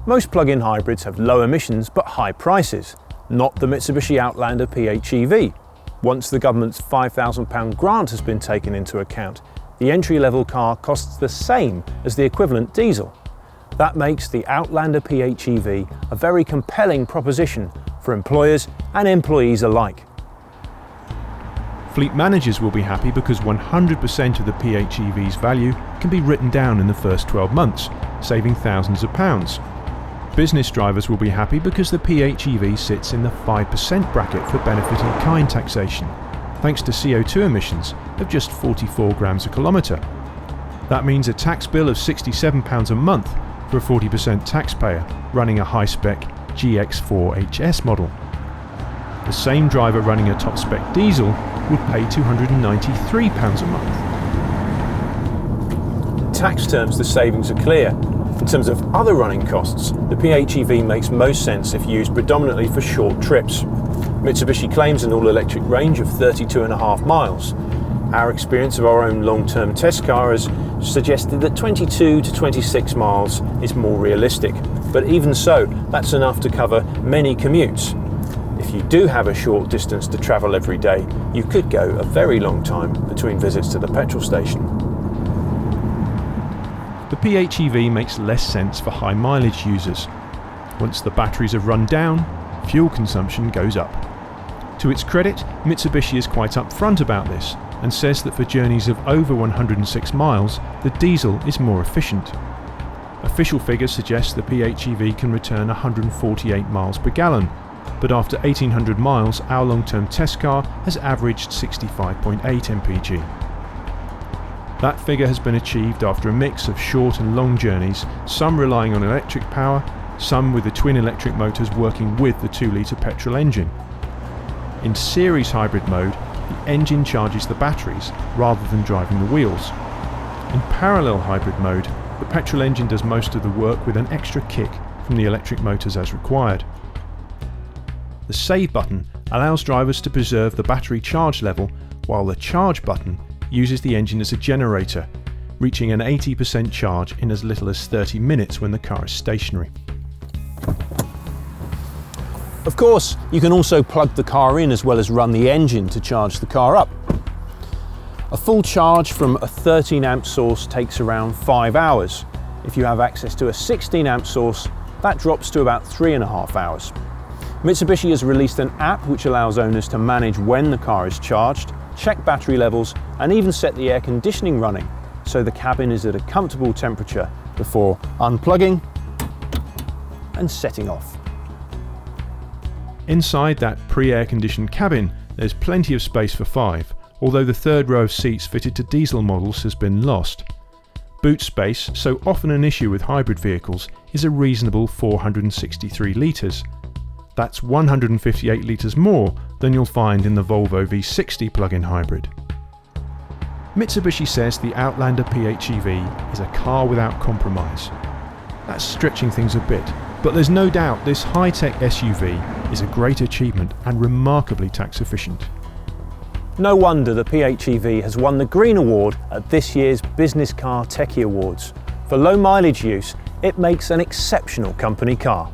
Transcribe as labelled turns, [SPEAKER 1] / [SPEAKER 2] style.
[SPEAKER 1] Most plug-in hybrids have low emissions but high prices, not the Mitsubishi Outlander PHEV. Once the government's £5,000 grant has been taken into account, the entry-level car costs the same as the equivalent diesel. That makes the Outlander PHEV a very compelling proposition for employers and employees alike.
[SPEAKER 2] Fleet managers will be happy because 100% of the PHEV's value can be written down in the first 12 months, saving thousands of pounds. Business drivers will be happy because the PHEV sits in the 5% bracket for benefit in kind taxation, thanks to CO2 emissions of just 44 grams a kilometre. That means a tax bill of £67 a month for a 40% taxpayer running a high-spec GX4 HS model. The same driver running a top-spec diesel would pay £293 a month.
[SPEAKER 1] In tax terms, the savings are clear. In terms of other running costs, the PHEV makes most sense if used predominantly for short trips. Mitsubishi claims an all-electric range of 32.5 miles. Our experience of our own long-term test car has suggested that 22 to 26 miles is more realistic. But even so, that's enough to cover many commutes. If you do have a short distance to travel every day, you could go a very long time between visits to the petrol station.
[SPEAKER 2] The PHEV makes less sense for high mileage users. Once the batteries have run down, fuel consumption goes up. To its credit, Mitsubishi is quite upfront about this and says that for journeys of over 106 miles, the diesel is more efficient. Official figures suggest the PHEV can return 148 miles per gallon, but after 1800 miles, our long-term test car has averaged 65.8 mpg. That figure has been achieved after a mix of short and long journeys, some relying on electric power, some with the twin electric motors working with the 2-litre petrol engine. In series hybrid mode, the engine charges the batteries rather than driving the wheels. In parallel hybrid mode, the petrol engine does most of the work with an extra kick from the electric motors as required. The save button allows drivers to preserve the battery charge level, while the charge button uses the engine as a generator, reaching an 80% charge in as little as 30 minutes when the car is stationary.
[SPEAKER 1] Of course, you can also plug the car in as well as run the engine to charge the car up. A full charge from a 13 amp source takes around 5 hours. If you have access to a 16 amp source, that drops to about 3.5 hours. Mitsubishi has released an app which allows owners to manage when the car is charged, check battery levels, and even set the air conditioning running so the cabin is at a comfortable temperature before unplugging and setting off.
[SPEAKER 2] Inside that pre-air conditioned cabin, there's plenty of space for 5, although the third row of seats fitted to diesel models has been lost. Boot space, so often an issue with hybrid vehicles, is a reasonable 463 litres. That's 158 litres more than you'll find in the Volvo V60 plug-in hybrid. Mitsubishi says the Outlander PHEV is a car without compromise. That's stretching things a bit, but there's no doubt this high-tech SUV is a great achievement and remarkably tax efficient.
[SPEAKER 1] No wonder the PHEV has won the Green Award at this year's BusinessCar Techie Awards. For low mileage use, it makes an exceptional company car.